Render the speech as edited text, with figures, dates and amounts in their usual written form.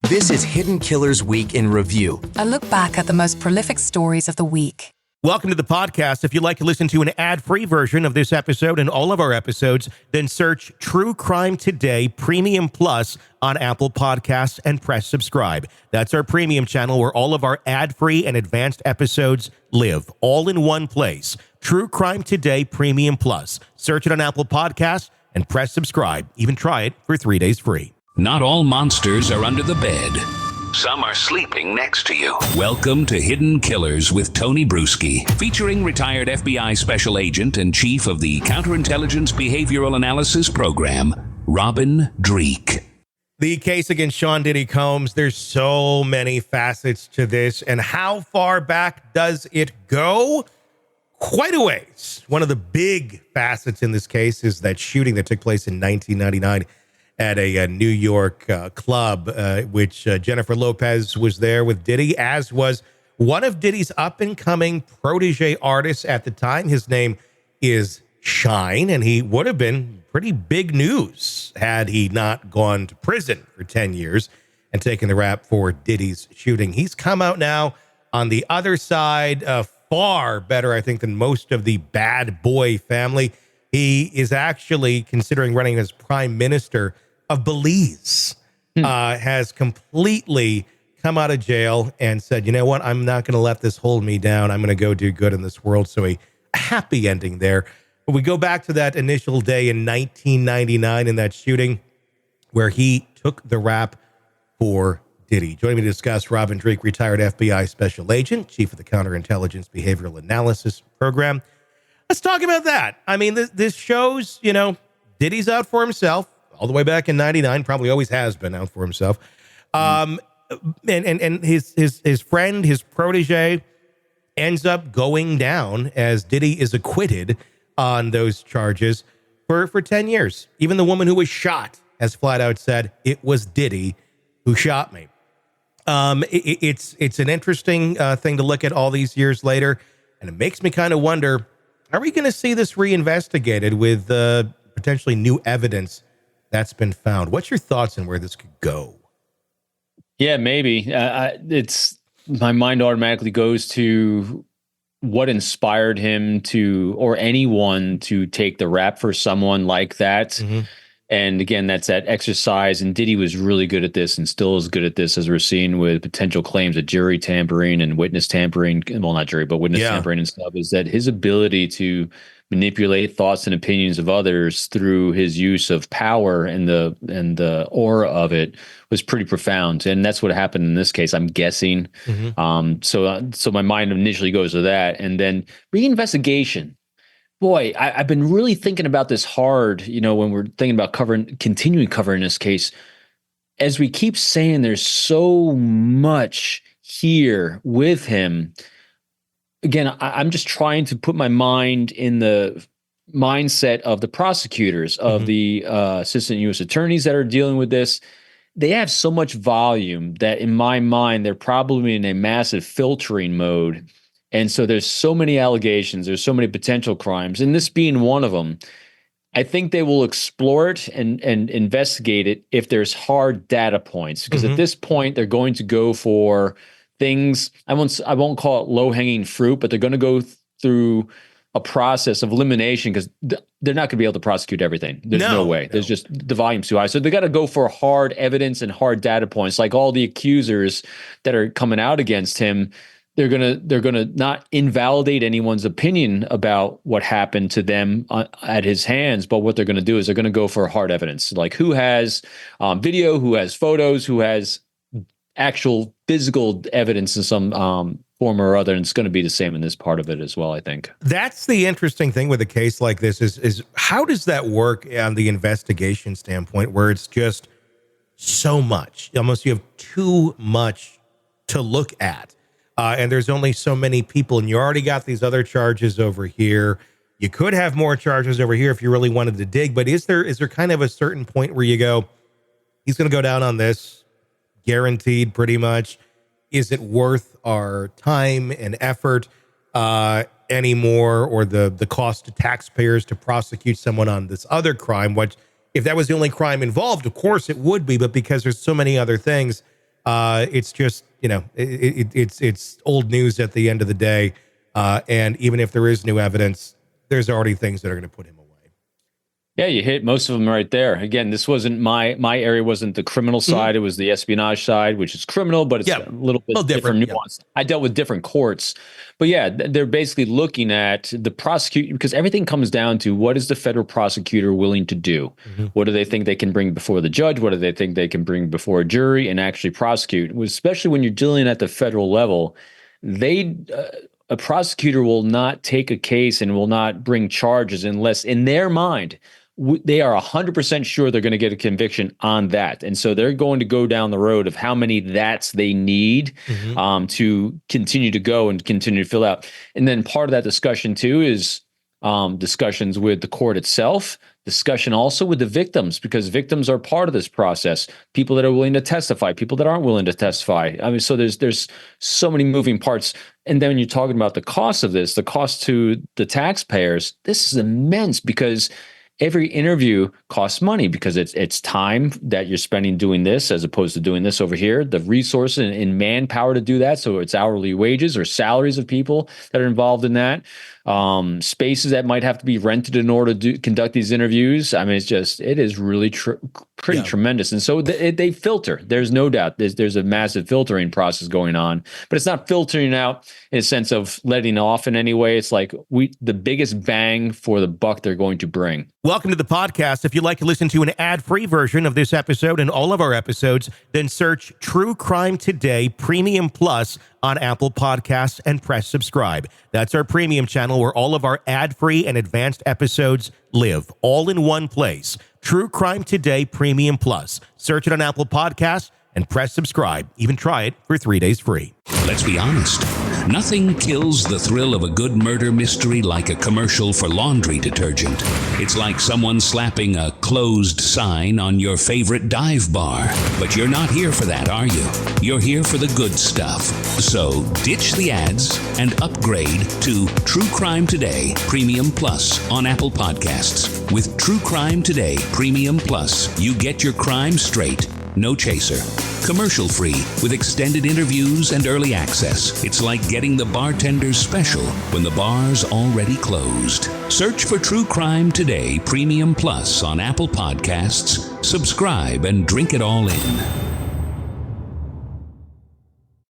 This is Hidden Killers Week in Review. A look back at the most prolific stories of the week. Welcome to the podcast. If you'd like to listen to an ad-free version of this episode and all of our episodes, then search True Crime Today Premium Plus on Apple Podcasts and press subscribe. That's our premium channel where all of our ad-free and advanced episodes live, all in one place. True Crime Today Premium Plus. Search it on Apple Podcasts and press subscribe. Even try it for 3 days free. Not all monsters are under the bed. Some are sleeping next to you. Welcome to Hidden Killers with Tony Brueski, featuring retired FBI Special Agent and Chief of the Counterintelligence Behavioral Analysis Program, Robin Dreeke. The case against Sean Diddy Combs, there's so many facets to this. And how far back does it go? Quite a ways. One of the big facets in this case is that shooting that took place in 1999 at a New York club, which Jennifer Lopez was there with Diddy, as was one of Diddy's up-and-coming protege artists at the time. His name is Shine, and he would have been pretty big news had he not gone to prison for 10 years and taken the rap for Diddy's shooting. He's come out now on the other side, far better, I think, than most of the bad boy family. He is actually considering running as prime minister of Belize, has completely come out of jail and said, you know what, I'm not going to let this hold me down. I'm going to go do good in this world. So a happy ending there. But we go back to that initial day in 1999 in that shooting where he took the rap for Diddy. Joining me to discuss, Robin Dreeke, retired FBI Special Agent, Chief of the Counterintelligence Behavioral Analysis Program. Let's talk about that. I mean, this shows, you know, Diddy's out for himself. All the way back in 99, probably always has been out for himself. And his friend, his protege, ends up going down as Diddy is acquitted on those charges for 10 years. Even the woman who was shot has flat out said, it was Diddy who shot me. It's an interesting thing to look at all these years later, and it makes me kind of wonder, are we going to see this reinvestigated with potentially new evidence that's been found? What's your thoughts on where this could go? Yeah, maybe. It's my mind automatically goes to what inspired him to, or anyone to take the rap for someone like that. Mm-hmm. And again, that's that exercise. And Diddy was really good at this and still is good at this, as we're seeing with potential claims of jury tampering and witness tampering. Well, not jury, but witness tampering and stuff, is that his ability to manipulate thoughts and opinions of others through his use of power and the aura of it was pretty profound. And that's what happened in this case, I'm guessing. Mm-hmm. So my mind initially goes to that. And then reinvestigation. Boy, I've been really thinking about this hard, you know, when we're thinking about continuing covering this case. As we keep saying, there's so much here with him. Again, I'm just trying to put my mind in the mindset of the prosecutors, of the assistant U.S. attorneys that are dealing with this. They have so much volume that in my mind, they're probably in a massive filtering mode. And so there's so many allegations, there's so many potential crimes, and this being one of them. I think they will explore it and investigate it if there's hard data points, because at this point, they're going to go for things, I won't call it low-hanging fruit, but they're going to go through a process of elimination, because they're not going to be able to prosecute everything. There's no way. There's just the volume's too high. So they got to go for hard evidence and hard data points, like all the accusers that are coming out against him. They're gonna not invalidate anyone's opinion about what happened to them at his hands, but what they're going to do is they're going to go for hard evidence, like who has video, who has photos, who has actual physical evidence in some form or other. And it's going to be the same in this part of it as well, I think. That's the interesting thing with a case like this is how does that work on the investigation standpoint, where it's just so much, almost you have too much to look at. And there's only so many people, and you already got these other charges over here. You could have more charges over here if you really wanted to dig, but is there kind of a certain point where you go, he's going to go down on this, guaranteed pretty much? Is it worth our time and effort anymore, or the cost to taxpayers to prosecute someone on this other crime? What if that was the only crime involved? Of course it would be, but because there's so many other things, It's just, it's old news at the end of the day. And even if there is new evidence, there's already things that are going to put him away. Yeah, you hit most of them right there. Again, this wasn't my area wasn't the criminal side. It was the espionage side, which is criminal, but it's a little bit different nuance. I dealt with different courts. But yeah, they're basically looking at the prosecutor, because everything comes down to what is the federal prosecutor willing to do? What do they think they can bring before the judge? What do they think they can bring before a jury and actually prosecute? Especially when you're dealing at the federal level, a prosecutor will not take a case and will not bring charges unless, in their mind, they are 100% sure they're going to get a conviction on that. And so they're going to go down the road of how many that's they need to continue to go and continue to fill out. And then part of that discussion too is discussions with the court itself, discussion also with the victims, because victims are part of this process. People that are willing to testify, people that aren't willing to testify. I mean, so there's so many moving parts. And then when you're talking about the cost of this, the cost to the taxpayers, this is immense, because every interview costs money, because it's time that you're spending doing this as opposed to doing this over here, the resources and manpower to do that. So it's hourly wages or salaries of people that are involved in that. Spaces that might have to be rented in order to conduct these interviews. I mean, it is really pretty tremendous. And so they filter. There's no doubt there's a massive filtering process going on, but it's not filtering out in a sense of letting off in any way. It's like the biggest bang for the buck they're going to bring. Welcome to the podcast. If you'd like to listen to an ad-free version of this episode and all of our episodes, then search True Crime Today Premium Plus on Apple Podcasts and press subscribe. That's our premium channel where all of our ad-free and advanced episodes live, all in one place. True Crime Today Premium Plus. Search it on Apple Podcasts and press subscribe. Even try it for 3 days free. Let's be honest. Nothing kills the thrill of a good murder mystery like a commercial for laundry detergent. It's like someone slapping a closed sign on your favorite dive bar. But you're not here for that, are you? You're here for the good stuff. So ditch the ads and upgrade to True Crime Today Premium Plus on Apple Podcasts. With True Crime Today Premium Plus, you get your crime straight. No chaser. Commercial free with extended interviews and early access. It's like getting the bartender's special when the bar's already closed. Search for True Crime Today Premium Plus on Apple Podcasts. Subscribe and drink it all in.